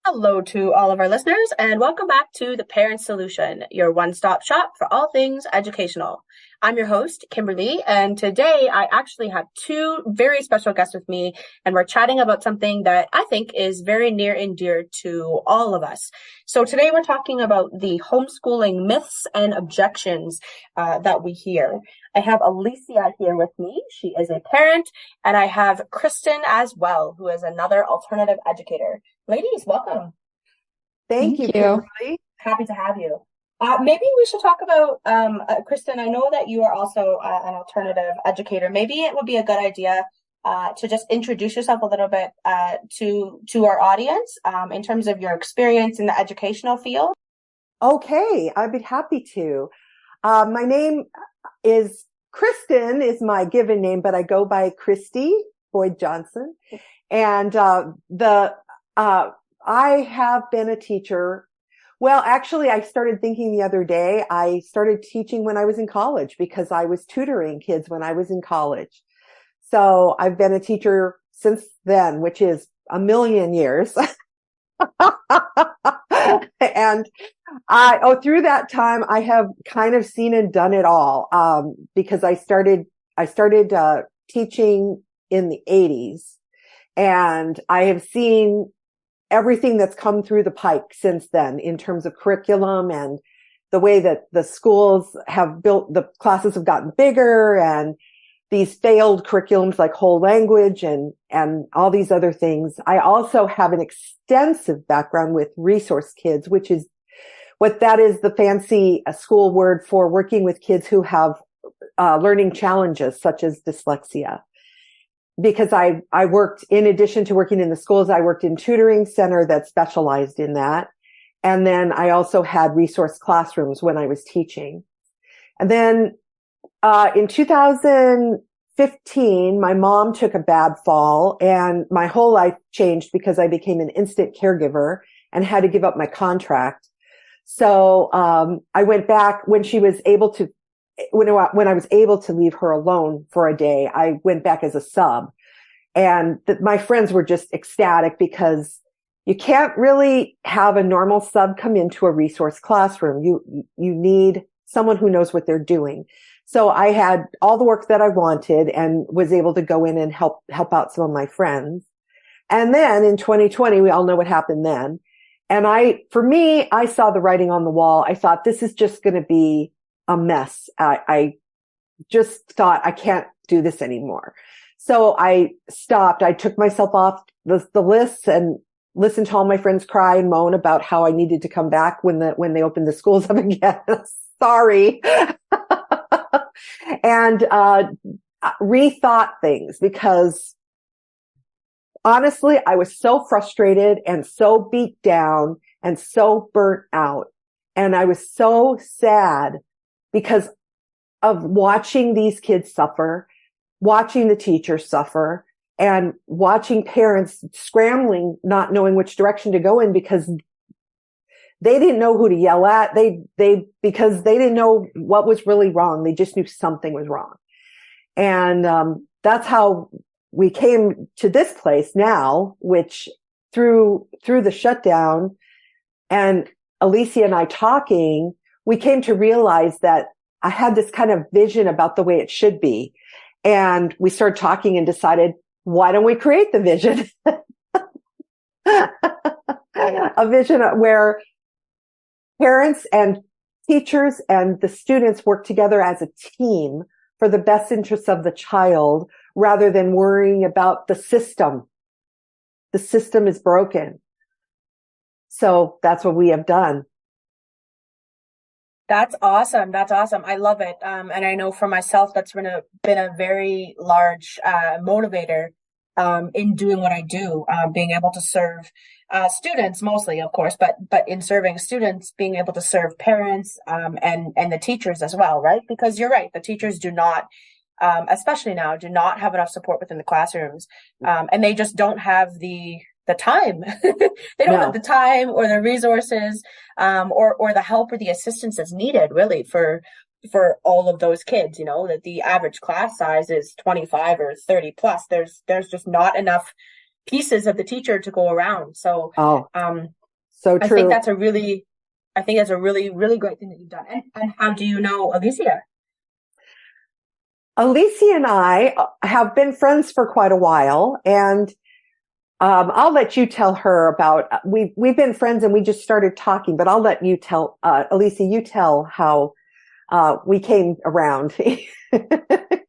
Hello to all of our listeners, and welcome back to The Parent Solution, your one-stop shop for all things educational. I'm your host, Kimberly, and today I actually have two very special guests with me, and we're chatting about something that I think is very near and dear to all of us. So today we're talking about the homeschooling myths and objections that we hear. I have Alysia here with me. She is a parent, and I have Kristy as well, who is another alternative educator. Ladies, welcome. Thank you, Kimberly. Happy to have you. Maybe we should talk about, Kristy, I know that you are also an alternative educator. Maybe it would be a good idea to just introduce yourself a little bit to our audience in terms of your experience in the educational field. Okay, I'd be happy to. My name is Kristy, is my given name, but I go by Kristy Boyd Johnson. And I have been a teacher. Well, actually, I started thinking the other day, I started teaching when I was in college because I was tutoring kids when I was in college. So I've been a teacher since then, which is a million years. And through that time, I have kind of seen and done it all, because I started teaching in the 80s, and I have seen everything that's come through the pike since then in terms of curriculum and the way that the schools have built, the classes have gotten bigger, and these failed curriculums like whole language and all these other things. I also have an extensive background with resource kids, which is what that is, the fancy school word for working with kids who have learning challenges such as dyslexia. Because I worked, in addition to working in the schools, I worked in tutoring center that specialized in that. And then I also had resource classrooms when I was teaching. And then in 2015, my mom took a bad fall and my whole life changed because I became an instant caregiver and had to give up my contract. So I went back when she was able to, when I was able to leave her alone for a day. I went back as a sub, and my friends were just ecstatic because you can't really have a normal sub come into a resource classroom. You need someone who knows what they're doing. So I had all the work that I wanted and was able to go in and help out some of my friends. And then in 2020, we all know what happened then. And I saw the writing on the wall. I thought, this is just going to be a mess. I just thought, I can't do this anymore. So I stopped. I took myself off the list and listened to all my friends cry and moan about how I needed to come back when they opened the schools up again. Sorry. And rethought things because honestly, I was so frustrated and so beat down and so burnt out. And I was so sad because of watching these kids suffer, watching the teachers suffer, and watching parents scrambling, not knowing which direction to go in because they didn't know who to yell at. Because they didn't know what was really wrong. They just knew something was wrong. And that's how we came to this place now, which through the shutdown and Alysia and I talking, we came to realize that I had this kind of vision about the way it should be. And we started talking and decided, why don't we create the vision? A vision where parents and teachers and the students work together as a team for the best interests of the child rather than worrying about the system. The system is broken. So that's what we have done. That's awesome. That's awesome. I love it. And I know for myself, that's been a very large motivator in doing what I do, being able to serve students mostly, of course, but in serving students, being able to serve parents and the teachers as well, right? Because you're right, the teachers do not, especially now, do not have enough support within the classrooms, and they just don't have the time. They don't have the time or the resources, or the help or the assistance that's needed really for all of those kids. You know, that the average class size is 25 or 30 plus. There's just not enough pieces of the teacher to go around. So, Oh, um, so I think true. that's a really, I think that's a really, really great thing that you've done. And how do you know Alysia? Alysia and I have been friends for quite a while, and I'll let you tell her about, we've been friends and we just started talking, but I'll let you tell, Alysia, you tell how, we came around.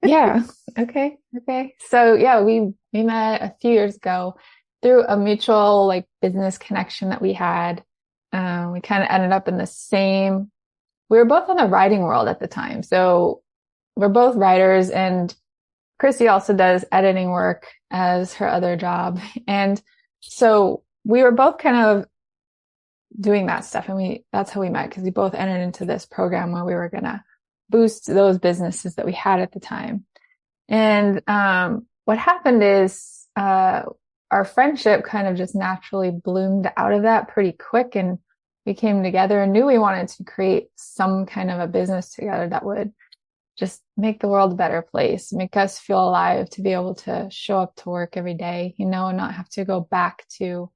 Yeah. Okay. Okay. So yeah, we met a few years ago through a mutual like business connection that we had. We kind of ended up in the same. We were both in the writing world at the time, so we're both writers, and Kristy also does editing work as her other job, and so we were both kind of doing that stuff, and that's how we met because we both entered into this program where we were gonna boost those businesses that we had at the time. And what happened is our friendship kind of just naturally bloomed out of that pretty quick, and we came together and knew we wanted to create some kind of a business together that would just make the world a better place, make us feel alive, to be able to show up to work every day, and not have to go back to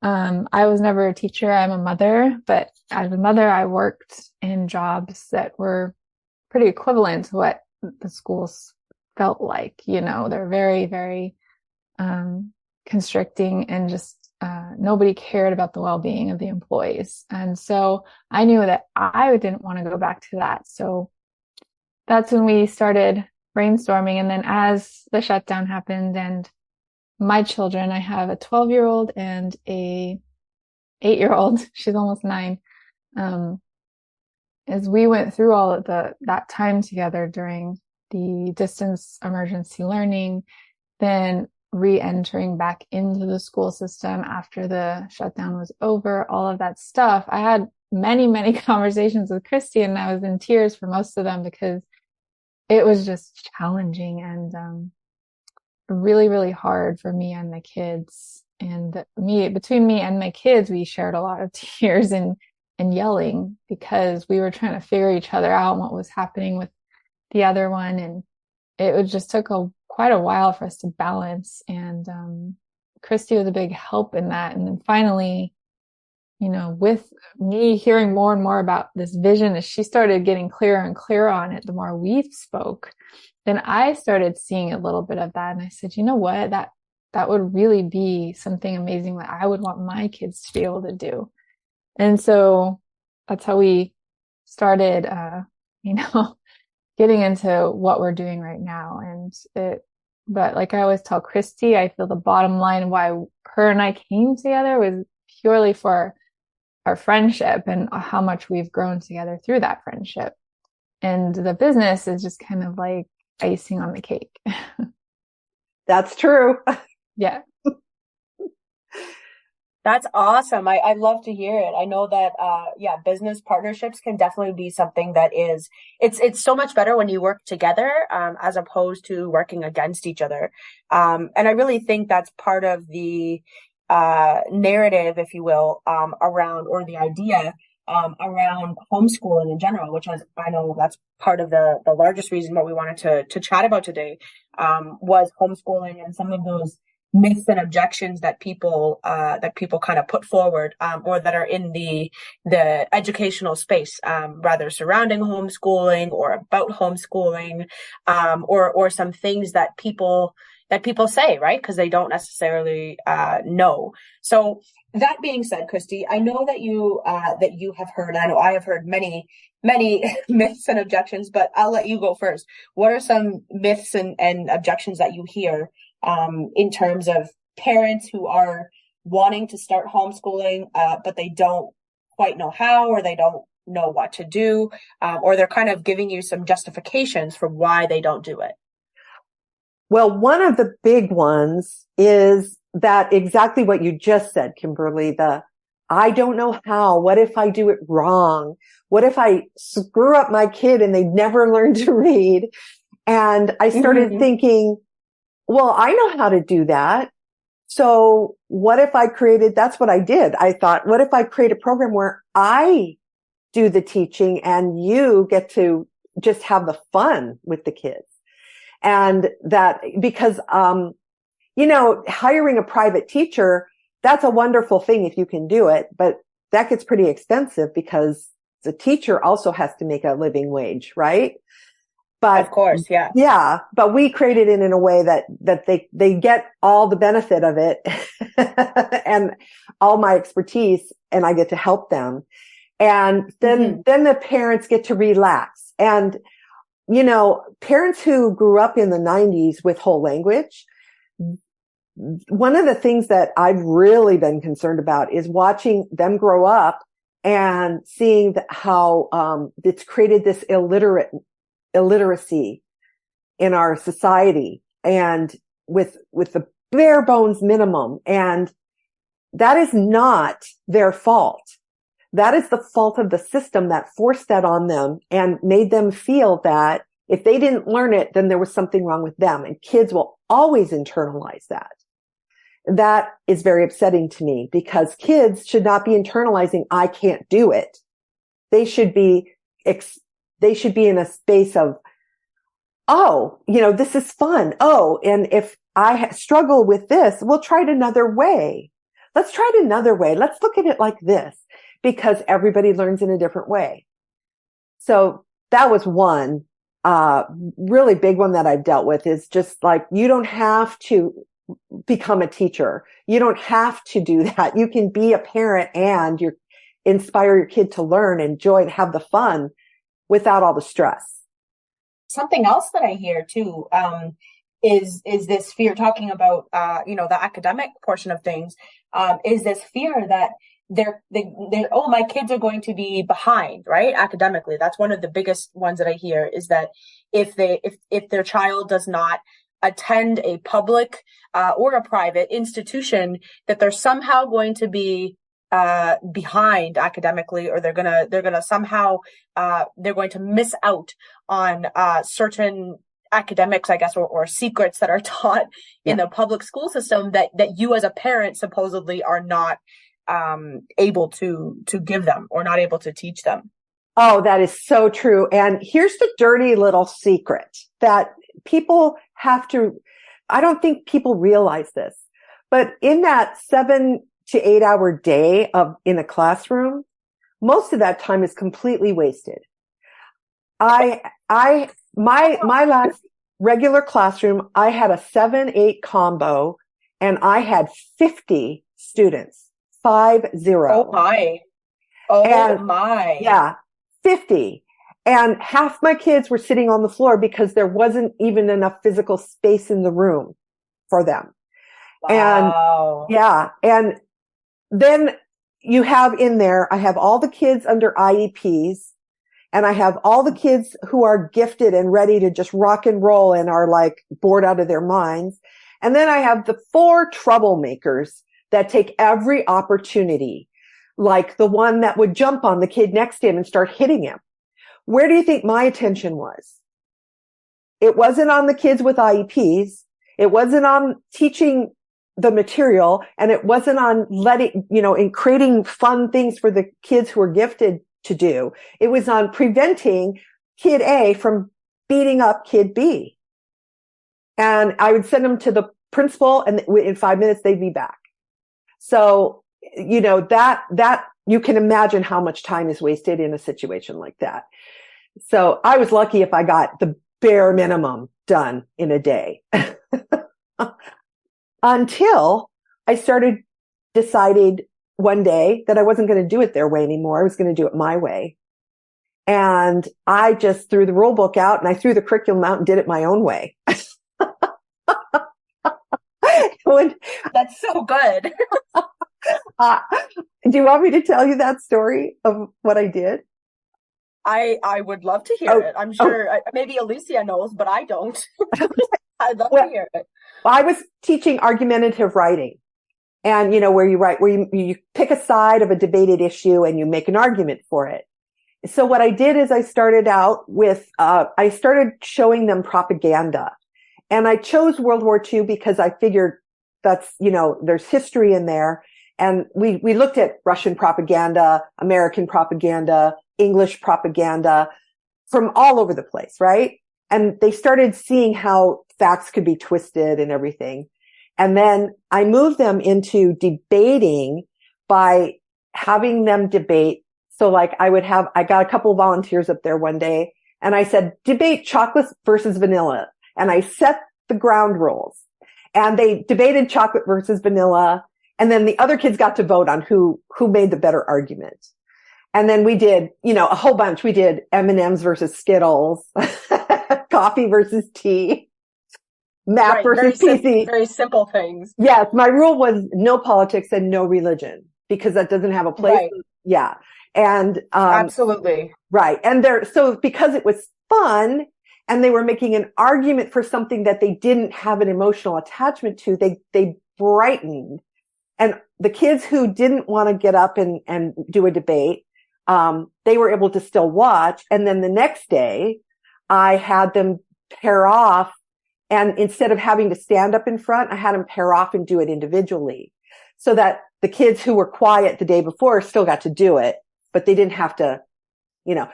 I was never a teacher. I'm a mother, but as a mother, I worked in jobs that were pretty equivalent to what the schools felt like. They're very, very constricting, and just nobody cared about the well-being of the employees. And so I knew that I didn't want to go back to that. So that's when we started brainstorming. And then as the shutdown happened, and my children, I have a 12-year-old and a 8-year-old, she's almost 9. As we went through all of that time together during the distance emergency learning, then re-entering back into the school system after the shutdown was over, all of that stuff, I had many, many conversations with Kristy, and I was in tears for most of them because it was just challenging and really, really hard for me and the kids. And between me and my kids, we shared a lot of tears and yelling because we were trying to figure each other out and what was happening with the other one. And just took quite a while for us to balance. And Kristy was a big help in that. And then finally, with me hearing more and more about this vision, as she started getting clearer and clearer on it, the more we spoke, then I started seeing a little bit of that. And I said, you know what, that would really be something amazing that I would want my kids to be able to do. And so that's how we started, getting into what we're doing right now. But like I always tell Kristy, I feel the bottom line why her and I came together was purely for our friendship and how much we've grown together through that friendship. And the business is just kind of like icing on the cake. That's true. Yeah. That's awesome. I love to hear it. I know that, business partnerships can definitely be something that it's so much better when you work together, as opposed to working against each other. And I really think that's part of the, narrative, if you will, around, or the idea, around homeschooling in general, which I know that's part of the largest reason what we wanted to chat about today, was homeschooling and some of those myths and objections that people kind of put forward, or that are in the educational space, rather surrounding homeschooling or about homeschooling, or some things that people say, right? Because they don't necessarily know. So that being said, Kristy, I know that you have heard, I know I have heard many myths and objections, but I'll let you go first. What are some myths and objections that you hear, in terms of parents who are wanting to start homeschooling, but they don't quite know how, or they don't know what to do, or they're kind of giving you some justifications for why they don't do it? Well, one of the big ones is that exactly what you just said, Kimberly, I don't know how. What if I do it wrong? What if I screw up my kid and they never learn to read? And I started thinking, well, I know how to do that. So what if that's what I did. I thought, what if I create a program where I do the teaching and you get to just have the fun with the kids? And that, because, hiring a private teacher, that's a wonderful thing if you can do it, but that gets pretty expensive because the teacher also has to make a living wage, right? But of course, yeah. Yeah, but we created it in a way that they get all the benefit of it and all my expertise, and I get to help them. And then the parents get to relax. And, parents who grew up in the 90s with whole language, one of the things that I've really been concerned about is watching them grow up and seeing how it's created this illiteracy in our society, and with the bare bones minimum. And that is not their fault. That is the fault of the system that forced that on them and made them feel that if they didn't learn it, then there was something wrong with them. And kids will always internalize that. That is very upsetting to me, because kids should not be internalizing, I can't do it. They should be in a space of, oh, this is fun. Oh, and if I struggle with this, we'll try it another way. Let's try it another way. Let's look at it like this, because everybody learns in a different way. So that was one really big one that I've dealt with, is just like, you don't have to become a teacher. You don't have to do that. You can be a parent and inspire your kid to learn, enjoy, and have the fun without all the stress. Something else that I hear too, is this fear, talking about, the academic portion of things, is this fear that my kids are going to be behind, right? Academically. That's one of the biggest ones that I hear, is that if their child does not attend a public, or a private institution, that they're somehow going to be behind academically, or they're gonna somehow they're going to miss out on certain academics, I guess, or secrets that are taught in the public school system that you as a parent supposedly are not able to give them, or not able to teach them. Oh, that is so true. And here's the dirty little secret that people I don't think people realize this, but in that 7 to 8 hour day in a classroom, most of that time is completely wasted. My last regular classroom, I had a 7-8 combo, and I had 50 students, 50. Oh my. Yeah, 50. And half my kids were sitting on the floor because there wasn't even enough physical space in the room for them. Wow. And then you have in there, I have all the kids under IEPs, and I have all the kids who are gifted and ready to just rock and roll and are like bored out of their minds. And then I have the 4 troublemakers that take every opportunity, like the one that would jump on the kid next to him and start hitting him. Where do you think my attention was? It wasn't on the kids with IEPs. It wasn't on teaching the material, and it wasn't on in creating fun things for the kids who are gifted to do. It was on preventing kid A from beating up kid B. And I would send them to the principal, and in 5 minutes they'd be back. So, that you can imagine how much time is wasted in a situation like that. So I was lucky if I got the bare minimum done in a day. Until I decided one day that I wasn't going to do it their way anymore. I was going to do it my way. And I just threw the rule book out, and I threw the curriculum out and did it my own way. That's so good. Do you want me to tell you that story of what I did? I would love to hear it. I'm sure maybe Alysia knows, but I don't. I'd love to hear it. Well, I was teaching argumentative writing, and where you pick a side of a debated issue and you make an argument for it. So what I did is I started out with I started showing them propaganda, and I chose World War II because I figured that's there's history in there, and we looked at Russian propaganda, American propaganda, English propaganda from all over the place, right? And they started seeing how facts could be twisted and everything. And then I moved them into debating by having them debate. So like I got a couple of volunteers up there one day and I said, debate chocolate versus vanilla. And I set the ground rules and they debated chocolate versus vanilla. And then the other kids got to vote on who made the better argument. And then we did, a whole bunch. We did M&Ms versus Skittles, coffee versus tea, math versus PC. Very simple things. Yes. My rule was no politics and no religion because that doesn't have a place. Right. Yeah. And, absolutely. Right. And so because it was fun and they were making an argument for something that they didn't have an emotional attachment to, they brightened. And the kids who didn't want to get up and do a debate, they were able to still watch. And then the next day I had them pair off. And instead of having to stand up in front, I had them pair off and do it individually so that the kids who were quiet the day before still got to do it, but they didn't have to,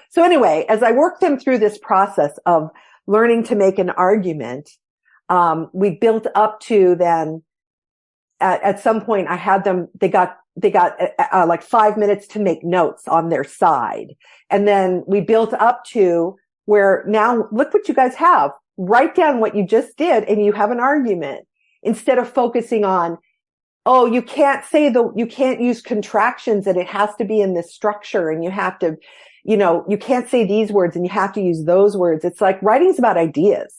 So anyway, as I worked them through this process of learning to make an argument, we built up to then at some point I had them, they got like 5 minutes to make notes on their side. And then we built up to where now look what you guys have. Write down what you just did and you have an argument instead of focusing on, oh, you can't use contractions and it has to be in this structure and you have to, you can't say these words and you have to use those words. It's like writing's about ideas.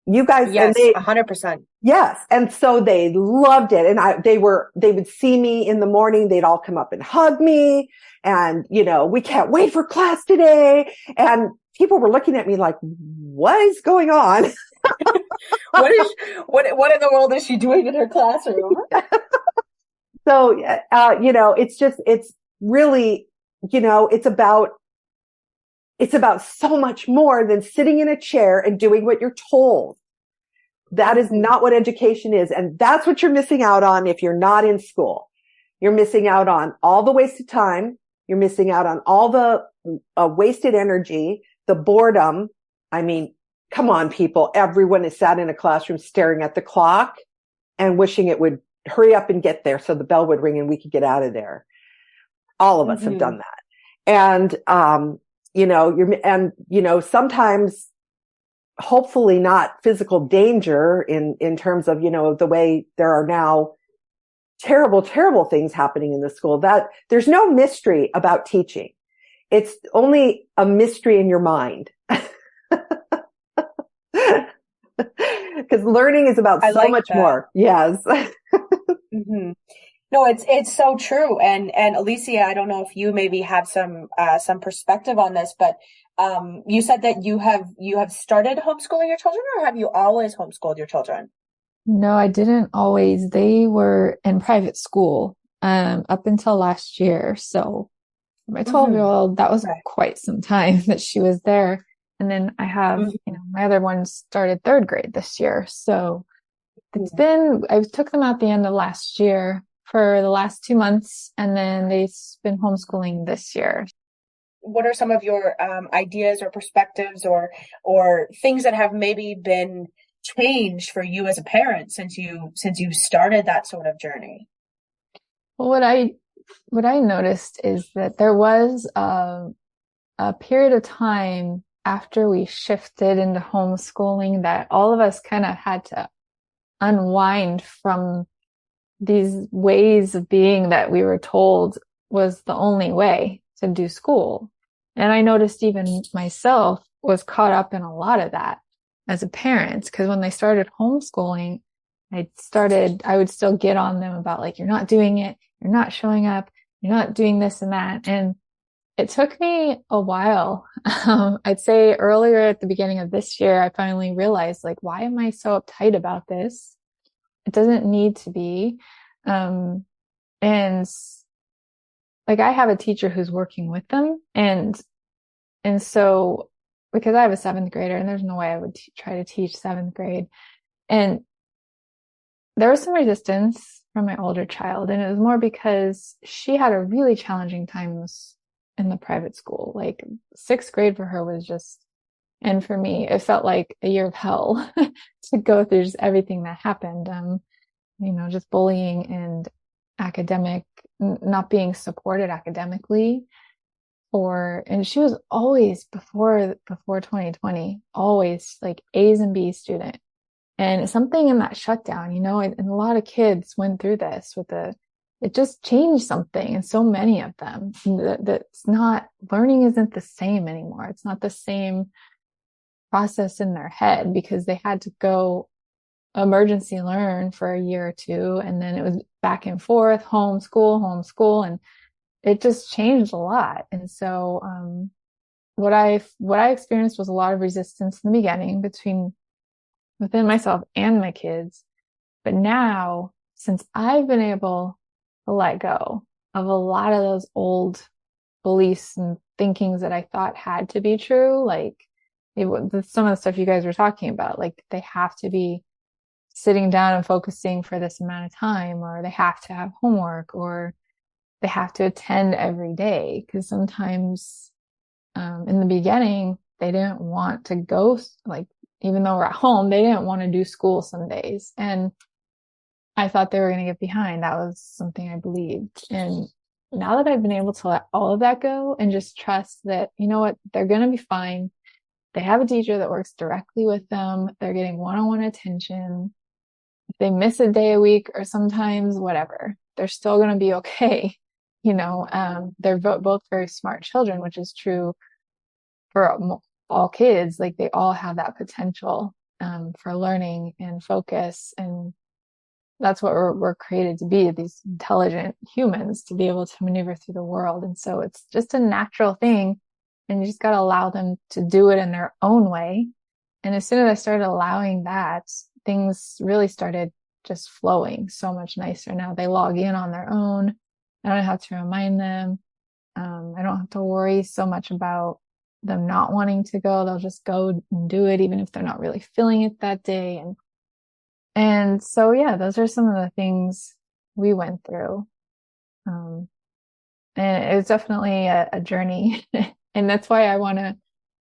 You guys, yes, and 100%. Yes. And so they loved it. And they would see me in the morning. They'd all come up and hug me and, we can't wait for class today. And people were looking at me like, what is going on? what in the world is she doing in her classroom? So, it's really, it's about so much more than sitting in a chair and doing what you're told. That is not what education is. And that's what you're missing out on if you're not in school. You're missing out on all the wasted time. You're missing out on all the wasted energy, the boredom. I mean, come on, people. Everyone has sat in a classroom staring at the clock and wishing it would hurry up and get there so the bell would ring and we could get out of there. All of us have done that. And, sometimes hopefully not physical danger in terms of, the way there are now terrible, terrible things happening in the school, that there's no mystery about teaching. It's only a mystery in your mind. Because learning is about so much more. Yes. Mm-hmm. No, it's so true. And Alysia, I don't know if you maybe have some perspective on this, but you said that you have started homeschooling your children, or have you always homeschooled your children? No, I didn't always. They were in private school up until last year. So my 12-year-old, that was quite some time that she was there. And then I have, my other one started 3rd grade this year. So I took them out the end of last year for the last 2 months, and then they've been homeschooling this year. What are some of your ideas or perspectives or things that have maybe been changed for you as a parent since you started that sort of journey? Well, what I noticed is that there was a period of time after we shifted into homeschooling that all of us kind of had to unwind from these ways of being that we were told was the only way to do school. And I noticed even myself was caught up in a lot of that as a parent, because when they started homeschooling, I would still get on them about like, you're not doing it, you're not showing up, you're not doing this and that. And it took me a while. I'd say earlier at the beginning of this year, I finally realized, like, why am I so uptight about this? It doesn't need to be. And like, I have a teacher who's working with them. And so, because I have a 7th grader and there's no way I would try to teach 7th grade. And there was some resistance from my older child. And it was more because she had a really challenging time in the private school. Like 6th grade for her was just And for me, it felt like a year of hell to go through just everything that happened. Just bullying and not being supported academically. And she was always before 2020, always like A's and B's student. And something in that shutdown, and a lot of kids went through this it just changed something. And so many of them learning isn't the same anymore. It's not the same process in their head because they had to go emergency learn for a year or two. And then it was back and forth, homeschool. And it just changed a lot. And so, what I experienced was a lot of resistance in the beginning within myself and my kids. But now, since I've been able to let go of a lot of those old beliefs and thinkings that I thought had to be true, like some of the stuff you guys were talking about, like they have to be sitting down and focusing for this amount of time, or they have to have homework, or they have to attend every day. Because sometimes in the beginning, they didn't want to go, like, even though we're at home, they didn't want to do school some days. And I thought they were going to get behind. That was something I believed. And now that I've been able to let all of that go and just trust that, you know what, they're going to be fine. They have a teacher that works directly with them. They're getting one-on-one attention. If they miss a day a week or sometimes whatever, they're still going to be okay. They're both very smart children, which is true for all kids. Like they all have that potential for learning and focus. And that's what we're created to be, these intelligent humans, to be able to maneuver through the world. And so it's just a natural thing. And you just got to allow them to do it in their own way. And as soon as I started allowing that, things really started just flowing so much nicer. Now they log in on their own. I don't have to remind them. I don't have to worry so much about them not wanting to go. They'll just go and do it, even if they're not really feeling it that day. And so, yeah, those are some of the things we went through. And it was definitely a journey. And that's why I want to,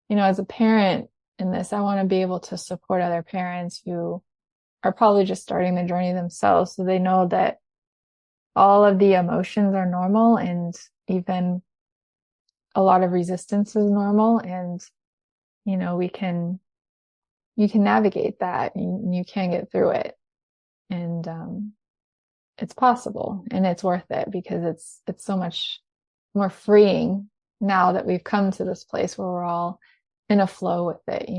as a parent in this, I want to be able to support other parents who are probably just starting the journey themselves, so they know that all of the emotions are normal, and even a lot of resistance is normal. And, you can navigate that, and you can get through it. And, it's possible, and it's worth it, because it's so much more freeing now that we've come to this place where we're all in a flow with it,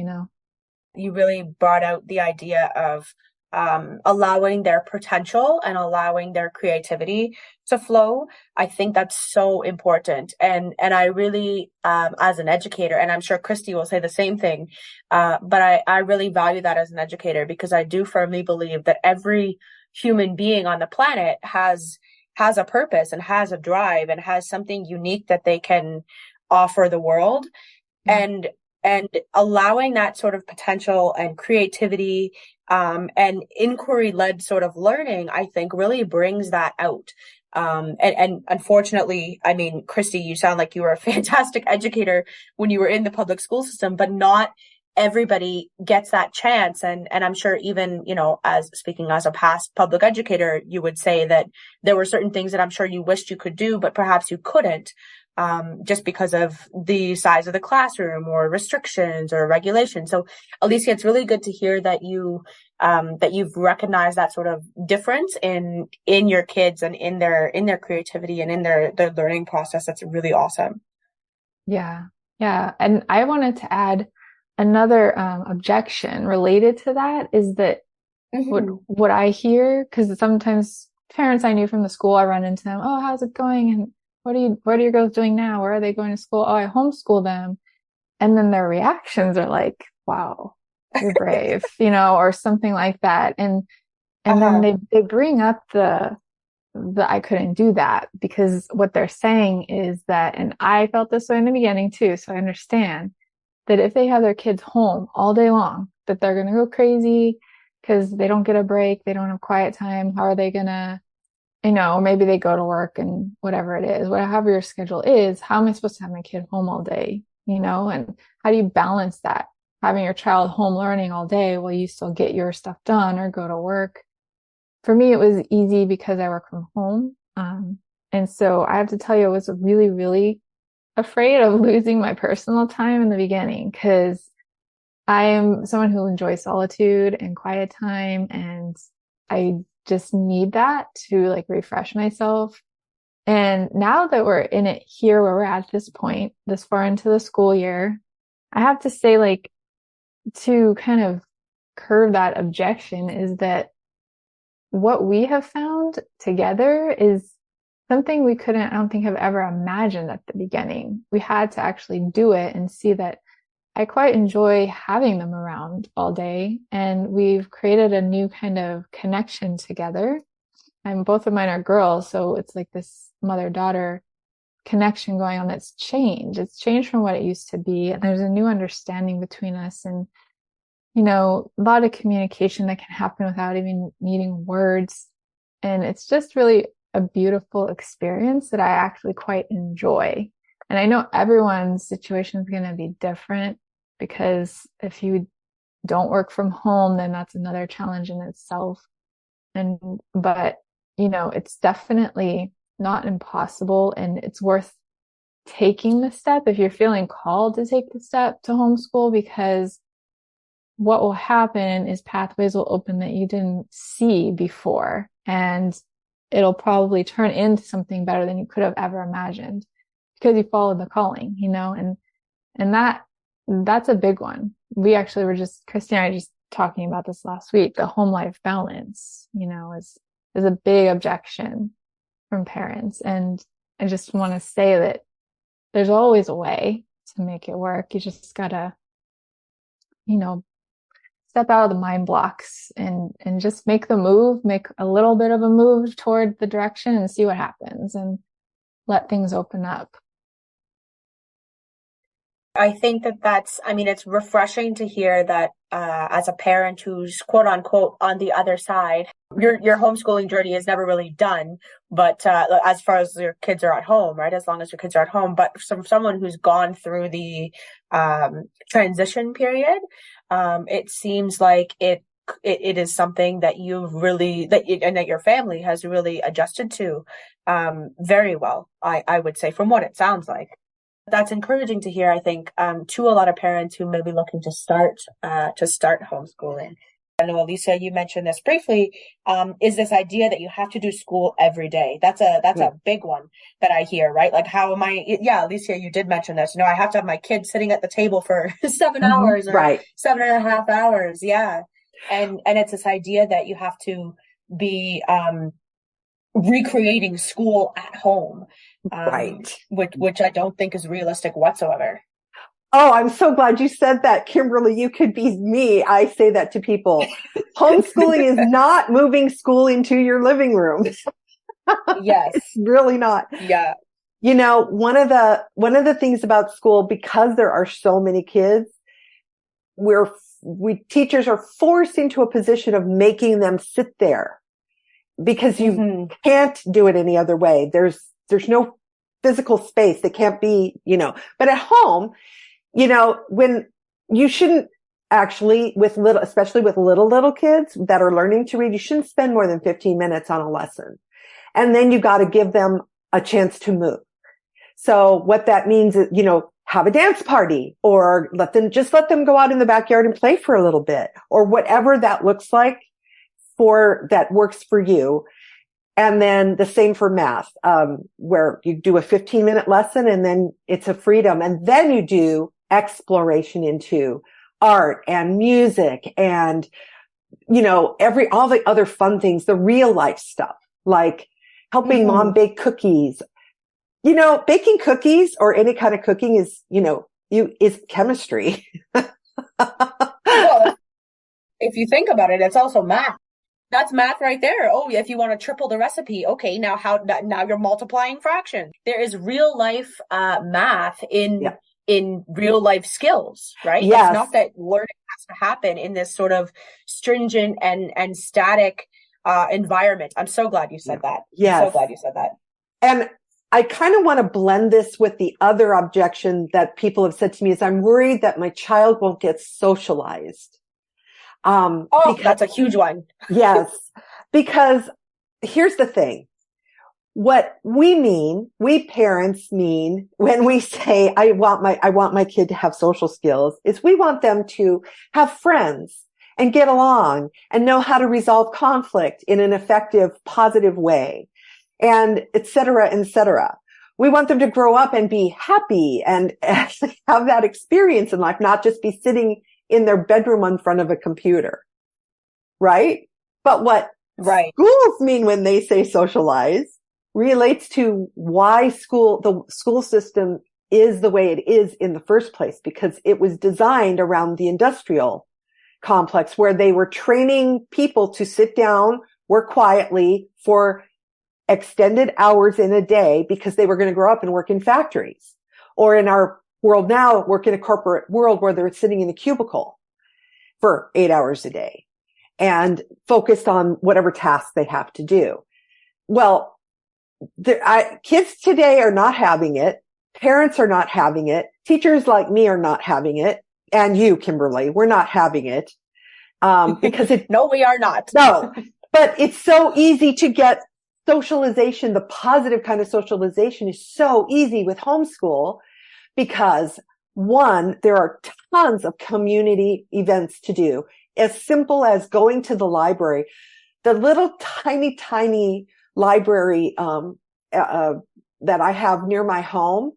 You really brought out the idea of allowing their potential and allowing their creativity to flow. I think that's so important. And I really, as an educator, and I'm sure Kristy will say the same thing, but I really value that as an educator, because I do firmly believe that every human being on the planet has a purpose and has a drive and has something unique that they can offer the world. And allowing that sort of potential and creativity and inquiry-led sort of learning, I think, really brings that out. And unfortunately, I mean, Kristy, you sound like you were a fantastic educator when you were in the public school system, but not everybody gets that chance. And I'm sure even, as speaking as a past public educator, you would say that there were certain things that I'm sure you wished you could do, but perhaps you couldn't, just because of the size of the classroom or restrictions or regulations. So Alysia, it's really good to hear that you've recognized that sort of difference in your kids and in their creativity and in their learning process. That's really awesome. Yeah. Yeah. And I wanted to add another objection related to that, is that what I hear, because sometimes parents I knew from the school, I run into them, oh, how's it going? And what are your girls doing now? Where are they going to school? Oh, I homeschool them. And then their reactions are like, wow, you're brave, or something like that. And then they bring up the I couldn't do that, because what they're saying is that, and I felt this way in the beginning too, so I understand that if they have their kids home all day long, that they're going to go crazy because they don't get a break. They don't have quiet time. How are they going to, or maybe they go to work and whatever it is, whatever your schedule is, how am I supposed to have my kid home all day, and how do you balance that? having your child home learning all day while you still get your stuff done or go to work. For me, it was easy because I work from home. And so I have to tell you, I was really, really afraid of losing my personal time in the beginning because I am someone who enjoys solitude and quiet time, and I just need that to like refresh myself. And now that we're in it here where we're at this point, this far into the school year, I have to say, like, to kind of curb that objection is that what we have found together is something we couldn't, I don't think, have ever imagined at the beginning. We had to actually do it and see that I quite enjoy having them around all day. And we've created a new kind of connection together. And both of mine are girls, so it's like this mother-daughter connection going on that's changed. It's changed from what it used to be. And there's a new understanding between us, and, you know, a lot of communication that can happen without even needing words. And it's just really a beautiful experience that I actually quite enjoy. And I know everyone's situation is going to be different, because if you don't work from home, then that's another challenge in itself. But, you know, it's definitely not impossible, and it's worth taking the step if you're feeling called to take the step to homeschool, because what will happen is pathways will open that you didn't see before, and it'll probably turn into something better than you could have ever imagined because you followed the calling, you know, and that's a big one. We actually were just, Kristy and I just talking about this last week. The home life balance, you know, is a big objection from parents. And I just want to say that there's always a way to make it work. You just gotta, you know, step out of the mind blocks and just make the move, make a little bit of a move toward the direction and see what happens and let things open up. I think I mean, it's refreshing to hear that as a parent who's quote unquote on the other side, your homeschooling journey is never really done, but as far as your kids are at home, right? As long as your kids are at home, but from someone who's gone through the transition period, it seems like it is something that you've really and that your family has really adjusted to very well. I would say, from what it sounds like. That's encouraging to hear, I think, to a lot of parents who may be looking to start homeschooling. I know, Alysia, you mentioned this briefly, is this idea that you have to do school every day. That's a big one that I hear, right? Like, how am I, Alysia, you did mention this, you know, I have to have my kids sitting at the table for 7 hours or right. 7.5 hours. Yeah. And it's this idea that you have to be, recreating school at home, right. which I don't think is realistic whatsoever. Oh, I'm so glad you said that, Kimberly. You could be me. I say that to people. Homeschooling is not moving school into your living room. Yes. It's really not. Yeah. You know, one of the things about school, because there are so many kids, teachers are forced into a position of making them sit there, because you can't do it any other way. There's no physical space. They can't be, you know, but at home, you know, when you shouldn't actually especially with little kids that are learning to read, you shouldn't spend more than 15 minutes on a lesson. And then you got to give them a chance to move. So what that means is, you know, have a dance party, or let them go out in the backyard and play for a little bit, or whatever that looks like that works for you. And then the same for math, where you do a 15-minute lesson and then it's a freedom. And then you do exploration into art and music and, you know, all the other fun things, the real life stuff, like helping mom bake cookies. You know, baking cookies or any kind of cooking is, you know, is chemistry. Well, if you think about it, it's also math. That's math right there. Oh, if you want to triple the recipe, okay, now you're multiplying fractions. There is real life math in real life skills, right? Yes. It's not that learning has to happen in this sort of stringent and static environment. I'm so glad you said that. Yes. I'm so glad you said that. I kind of want to blend this with the other objection that people have said to me is I'm worried that my child won't get socialized. That's a huge one. Yes, because here's the thing. What we parents mean when we say, I want my kid to have social skills is we want them to have friends and get along and know how to resolve conflict in an effective, positive way, and et cetera, et cetera. We want them to grow up and be happy and actually have that experience in life, not just be sitting in their bedroom in front of a computer. Right? But what schools mean when they say socialize relates to why the school system is the way it is in the first place, because it was designed around the industrial complex where they were training people to sit down, work quietly for extended hours in a day because they were going to grow up and work in factories, or in our world now, work in a corporate world where they're sitting in a cubicle for 8 hours a day and focused on whatever tasks they have to do. Well, kids today are not having it. Parents are not having it. Teachers like me are not having it. And you, Kimberly, we're not having it. Because no, we are not. No, but it's so easy to get socialization. The positive kind of socialization is so easy with homeschool because one, there are tons of community events to do, as simple as going to the library. The little tiny library that I have near my home,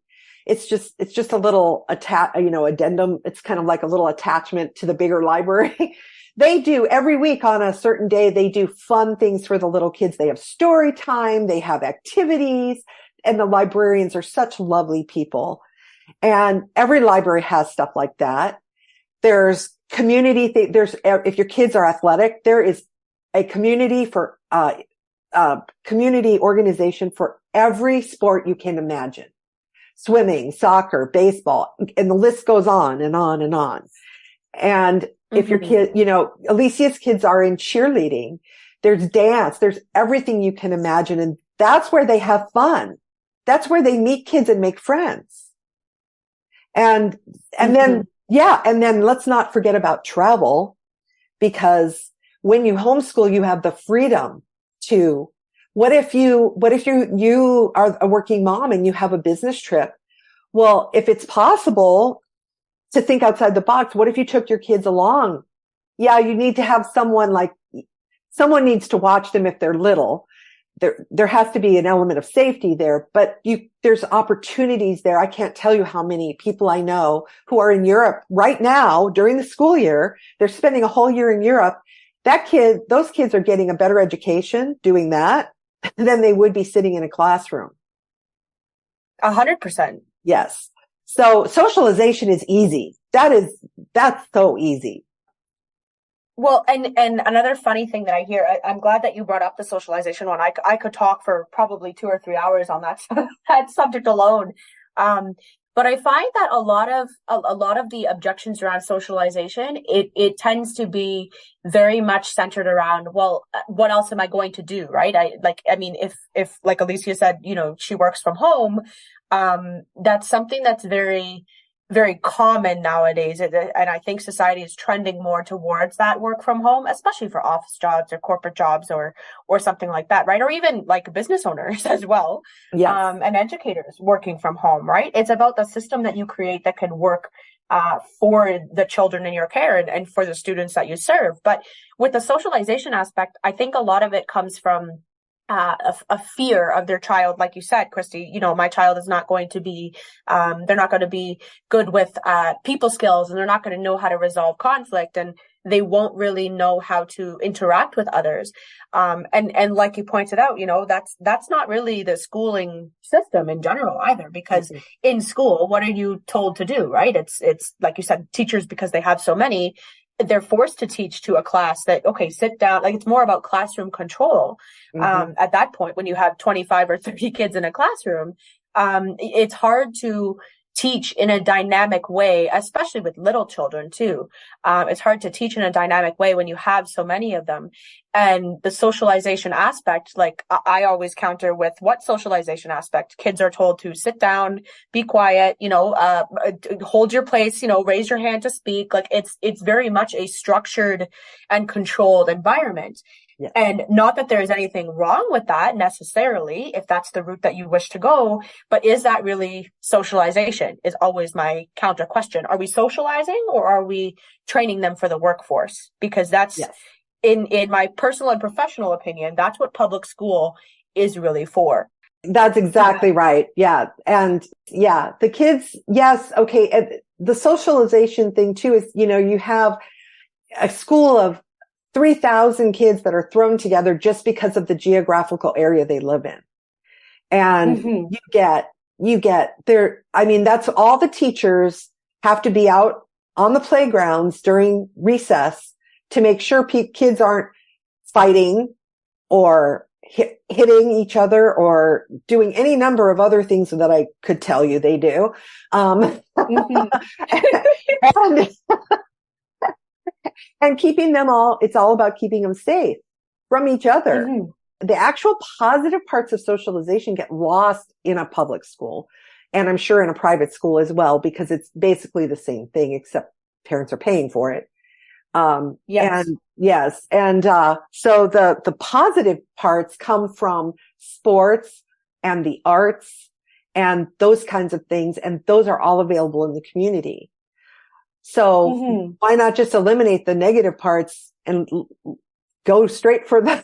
it's just a little addendum. It's kind of like a little attachment to the bigger library. They do every week on a certain day, they do fun things for the little kids. They have story time, they have activities, and the librarians are such lovely people. And every library has stuff like that. There's community, if your kids are athletic, there is a community community organization for every sport you can imagine. Swimming, soccer, baseball, and the list goes on and on and on. And if your kid, Alysia's kids are in cheerleading, there's dance, there's everything you can imagine. And that's where they have fun. That's where they meet kids and make friends. And then let's not forget about travel, because when you homeschool, you have the freedom to, what if you are a working mom and you have a business trip? Well, if it's possible to think outside the box, what if you took your kids along? Yeah, you need to have someone needs to watch them if they're little. There has to be an element of safety there, but there's opportunities there. I can't tell you how many people I know who are in Europe right now during the school year. They're spending a whole year in Europe. Those kids are getting a better education doing that than they would be sitting in a classroom. 100%. Yes. So socialization is easy. That's so easy. Well, and another funny thing that I hear, I'm glad that you brought up the socialization one. I could talk for probably 2 or 3 hours on that subject alone. But I find that a lot of the objections around socialization, it tends to be very much centered around, well, what else am I going to do? Right. If like Alysia said, she works from home, that's something that's very, very common nowadays. And I think society is trending more towards that work from home, especially for office jobs or corporate jobs or something like that, right? Or even like business owners as well. Yes. And educators working from home, right? It's about the system that you create that can work for the children in your care and for the students that you serve. But with the socialization aspect, I think a lot of it comes from a fear of their child. Like you said, Kristy, my child is not going to be, they're not going to be good with people skills, and they're not going to know how to resolve conflict, and they won't really know how to interact with others. And like you pointed out, that's not really the schooling system in general either, because in school, what are you told to do, right? It's like you said, teachers, because they have so many, they're forced to teach to a class that, okay, sit down. Like, it's more about classroom control. At that point, when you have 25 or 30 kids in a classroom, it's hard to teach in a dynamic way, especially with little children too. It's hard to teach in a dynamic way when you have so many of them. And the socialization aspect, like I always counter with what socialization aspect? Kids are told to sit down, be quiet, hold your place, raise your hand to speak. Like it's very much a structured and controlled environment. Yeah. And not that there is anything wrong with that necessarily, if that's the route that you wish to go, but is that really socialization is always my counter question. Are we socializing or are we training them for the workforce? Because that's in my personal and professional opinion, that's what public school is really for. That's exactly right. Yeah. And the kids, yes. Okay. And the socialization thing too is, you have a school of 3,000 kids that are thrown together just because of the geographical area they live in. And you get there. I mean, that's all the teachers have to be out on the playgrounds during recess to make sure kids aren't fighting or hitting each other or doing any number of other things that I could tell you they do. And keeping them it's all about keeping them safe from each other. The actual positive parts of socialization get lost in a public school. And I'm sure in a private school as well, because it's basically the same thing, except parents are paying for it. Yes. And so the positive parts come from sports and the arts and those kinds of things. And those are all available in the community. So why not just eliminate the negative parts and go straight for the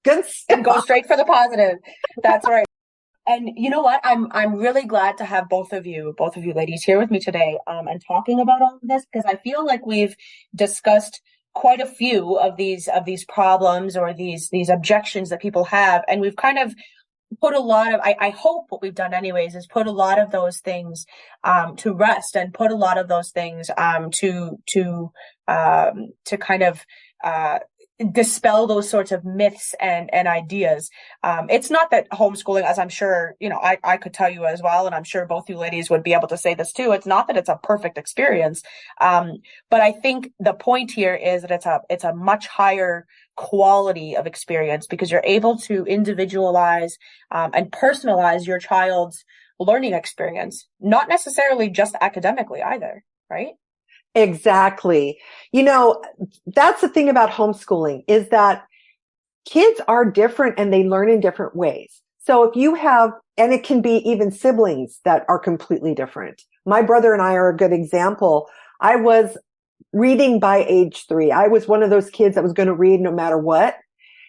good stuff? And go straight for the positive. That's right. And you know what? I'm really glad to have both of you ladies here with me today, and talking about all of this, because I feel like we've discussed quite a few of these problems or these objections that people have. And we've kind of put a lot of, I hope what we've done anyways is put a lot of those things to rest, and put a lot of those things to kind of dispel those sorts of myths and ideas. It's not that homeschooling, as I'm sure, I could tell you as well, and I'm sure both you ladies would be able to say this too. It's not that it's a perfect experience. But I think the point here is that it's a much higher quality of experience, because you're able to individualize and personalize your child's learning experience, not necessarily just academically either, right? Exactly. That's the thing about homeschooling, is that kids are different and they learn in different ways. So if you have, and it can be even siblings that are completely different. My brother and I are a good example. I was reading by age 3. I was one of those kids that was going to read no matter what.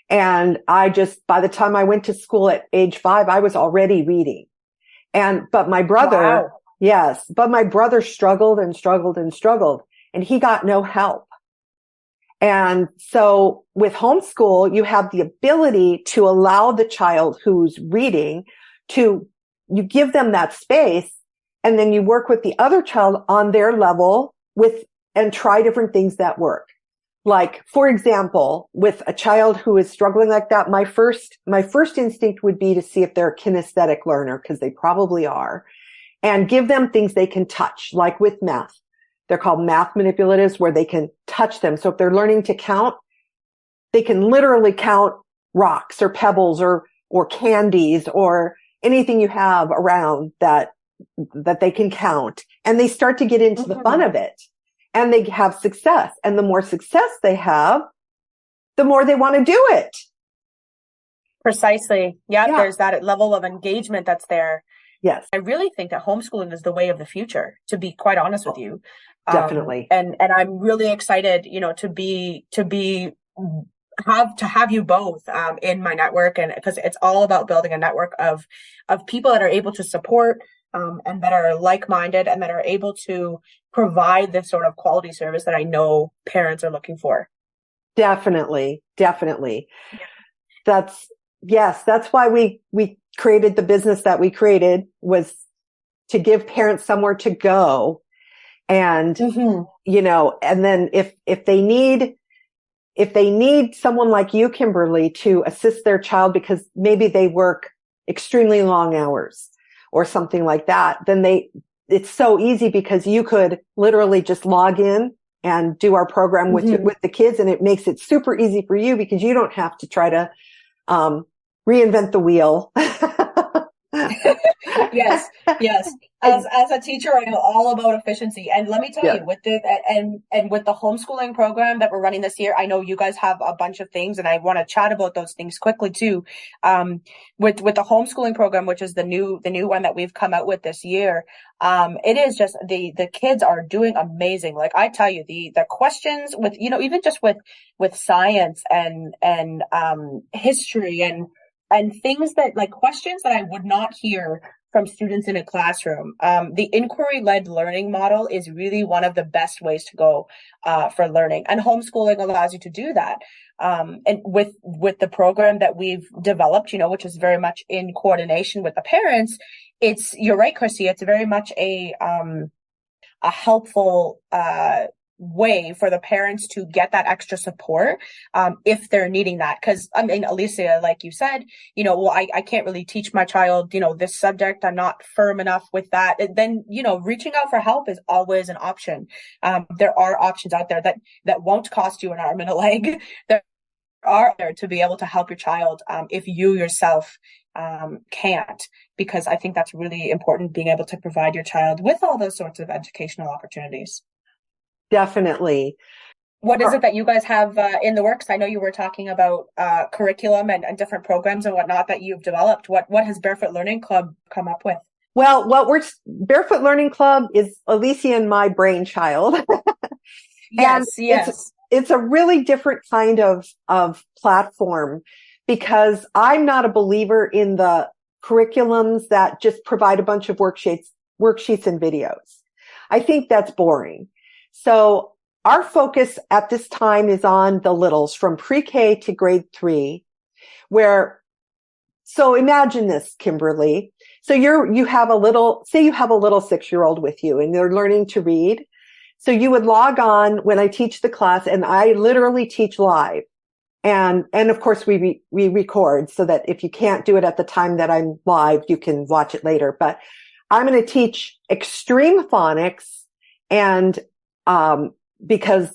And by the time I went to school at age 5, I was already reading. But my brother, wow. Yes, but my brother struggled and struggled and struggled, and he got no help. And so with homeschool, you have the ability to allow the child who's reading you give them that space, and then you work with the other child on their level and try different things that work. Like, for example, with a child who is struggling like that, my first instinct would be to see if they're a kinesthetic learner, because they probably are. And give them things they can touch, like with math. They're called math manipulatives, where they can touch them. So if they're learning to count, they can literally count rocks or pebbles or candies or anything you have around that they can count. And they start to get into the fun of it. And they have success. And the more success they have, the more they want to do it. Precisely. Yeah, there's that level of engagement that's there. Yes. I really think that homeschooling is the way of the future, to be quite honest with you. Definitely. And I'm really excited, to have you both in my network, and because it's all about building a network of people that are able to support and that are like-minded and that are able to provide this sort of quality service that I know parents are looking for. Definitely. That's why we created the business that we created, was to give parents somewhere to go. And, and then if they need someone like you, Kimberly, to assist their child because maybe they work extremely long hours or something like that, then it's so easy because you could literally just log in and do our program with with the kids, and it makes it super easy for you because you don't have to try to reinvent the wheel. Yes, yes. As a teacher, I know all about efficiency. And let me tell you, with the and with the homeschooling program that we're running this year, I know you guys have a bunch of things, and I want to chat about those things quickly too. With the homeschooling program, which is the new one that we've come out with this year, it is just the kids are doing amazing. Like I tell you, the questions with, you know, even just with science and history and things that, like, questions that I would not hear from students in a classroom. The inquiry-led learning model is really one of the best ways to go for learning, and homeschooling allows you to do that. And with the program that we've developed, you know, which is very much in coordination with the parents, you're right, Kristy, it's very much a helpful way for the parents to get that extra support if they're needing that. Because I mean, Alysia, like you said, you know, well, I can't really teach my child, you know, this subject. I'm not firm enough with that. And then, you know, reaching out for help is always an option. There are options out there that won't cost you an arm and a leg. There are there to be able to help your child if you yourself can't, because I think that's really important, being able to provide your child with all those sorts of educational opportunities. Definitely. What is it that you guys have in the works? I know you were talking about curriculum and different programs and whatnot that you've developed. What has Barefoot Learning Club come up with? Well, Barefoot Learning Club is Alysia and my brainchild. Yes. It's a really different kind of platform, because I'm not a believer in the curriculums that just provide a bunch of worksheets and videos. I think that's boring. So our focus at this time is on the littles from pre-K to grade 3, so imagine this, Kimberly. So you have a little 6-year-old with you and they're learning to read. So you would log on when I teach the class, and I literally teach live. And of course we record so that if you can't do it at the time that I'm live, you can watch it later. But I'm going to teach extreme phonics, and because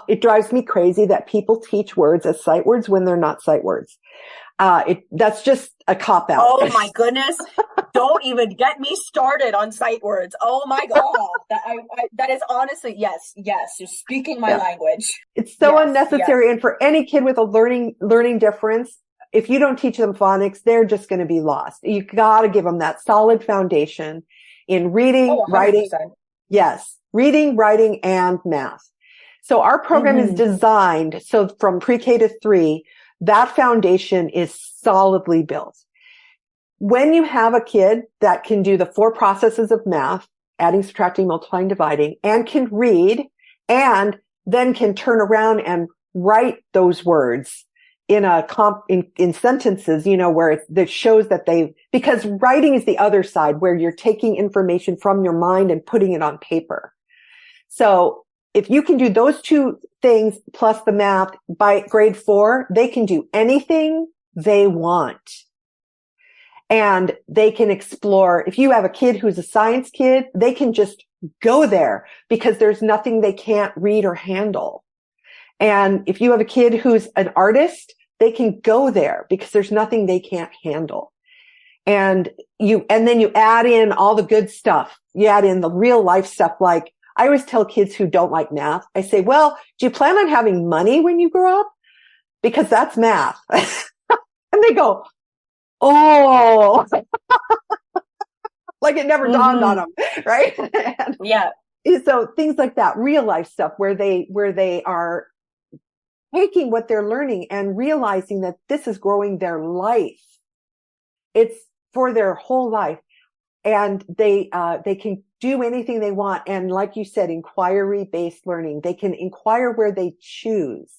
it drives me crazy that people teach words as sight words when they're not sight words. That's just a cop out. Oh my goodness. Don't even get me started on sight words. Oh my God. That is honestly, yes. You're speaking my language. It's so unnecessary. Yes. And for any kid with a learning difference, if you don't teach them phonics, they're just going to be lost. You got to give them that solid foundation in reading, writing. Yes. Reading, writing, and math. So our program is designed so from pre-K to 3, that foundation is solidly built. When you have a kid that can do the 4 processes of math, adding, subtracting, multiplying, dividing, and can read, and then can turn around and write those words in in sentences, you know, where that shows that because writing is the other side, where you're taking information from your mind and putting it on paper. So if you can do those 2 things plus the math by grade 4, they can do anything they want. And they can explore. If you have a kid who's a science kid, they can just go there because there's nothing they can't read or handle. And if you have a kid who's an artist, they can go there because there's nothing they can't handle. And then you add in all the good stuff. You add in the real life stuff. Like I always tell kids who don't like math, I say, well, do you plan on having money when you grow up? Because that's math. And they go, oh, like it never dawned on them. Right. Yeah. So things like that, real life stuff where they are taking what they're learning and realizing that this is growing their life. It's for their whole life. And they can do anything they want. And like you said, inquiry-based learning, they can inquire where they choose.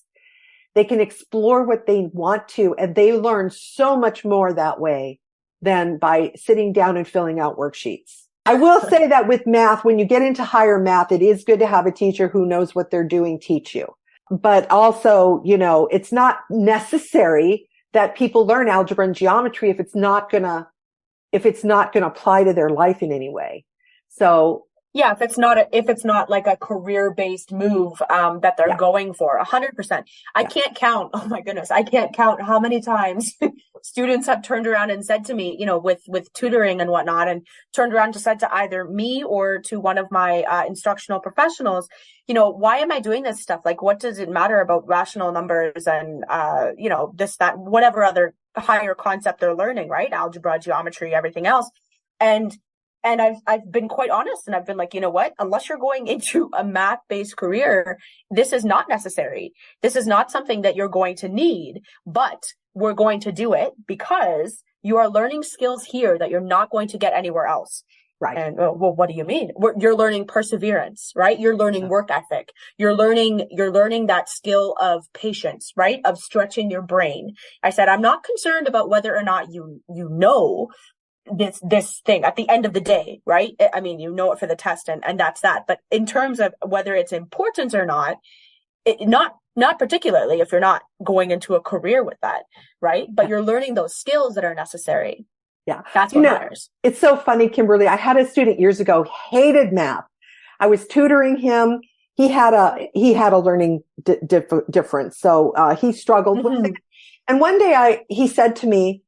They can explore what they want to, and they learn so much more that way than by sitting down and filling out worksheets. I will say that with math, when you get into higher math, it is good to have a teacher who knows what they're doing teach you. But also, you know, it's not necessary that people learn algebra and geometry if it's not going to apply to their life in any way. So yeah, if it's not like a career-based move that they're going for, 100%. I can't count. Oh my goodness, I can't count how many times students have turned around and said to me, with tutoring and whatnot, and turned around and said to either me or to one of my instructional professionals, why am I doing this stuff? Like, what does it matter about rational numbers and this, that, whatever other higher concept they're learning, right? Algebra, geometry, everything else, and I've been quite honest, and I've been like, you know what? Unless you're going into a math-based career, this is not necessary. This is not something that you're going to need, but we're going to do it because you are learning skills here that you're not going to get anywhere else. Right. And well, what do you mean? You're learning perseverance, right? You're learning work ethic. You're learning that skill of patience, right? Of stretching your brain. I said, I'm not concerned about whether or not you know this thing at the end of the day, right? I mean, you know it for the test and that's that. But in terms of whether it's important or not, not particularly if you're not going into a career with that, right? But you're learning those skills that are necessary. Yeah. That's what matters. It's so funny, Kimberly. I had a student years ago, hated math. I was tutoring him. He had a learning difference. So, he struggled with it. And one day he said to me,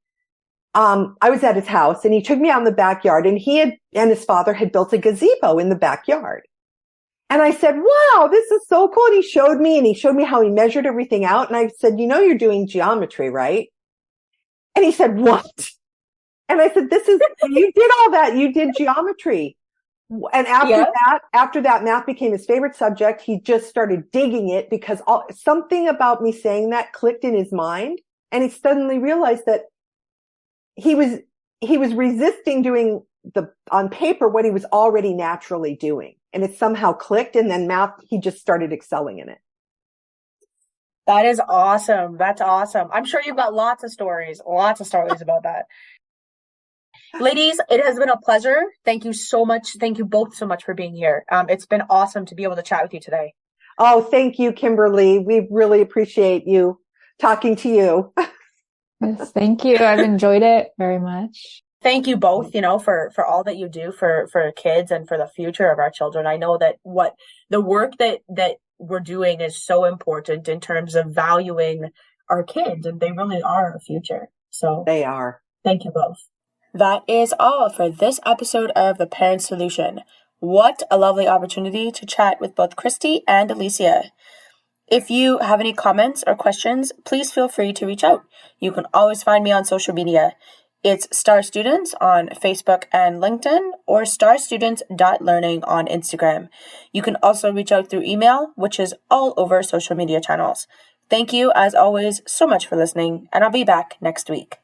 I was at his house and he took me out in the backyard, and and his father had built a gazebo in the backyard. And I said, wow, this is so cool. And he showed me how he measured everything out. And I said, you're doing geometry, right? And he said, what? And I said, you did all that. You did geometry. And after that, math became his favorite subject. He just started digging it because something about me saying that clicked in his mind. And he suddenly realized that he was resisting doing on paper what he was already naturally doing. And it somehow clicked, and then math, he just started excelling in it. That is awesome. That's awesome. I'm sure you've got lots of stories about that. Ladies, it has been a pleasure. Thank you so much. Thank you both so much for being here. It's been awesome to be able to chat with you today. Oh, thank you, Kimberly. We really appreciate you talking to you. Yes, thank you. I've enjoyed it very much. Thank you both, for all that you do for kids and for the future of our children. I know that the work that we're doing is so important in terms of valuing our kids, and they really are our future. So they are. Thank you both. That is all for this episode of The Parent Solution. What a lovely opportunity to chat with both Kristy and Alysia. If you have any comments or questions, please feel free to reach out. You can always find me on social media. It's Star Students on Facebook and LinkedIn, or starstudents.learning on Instagram. You can also reach out through email, which is all over social media channels. Thank you, as always, so much for listening, and I'll be back next week.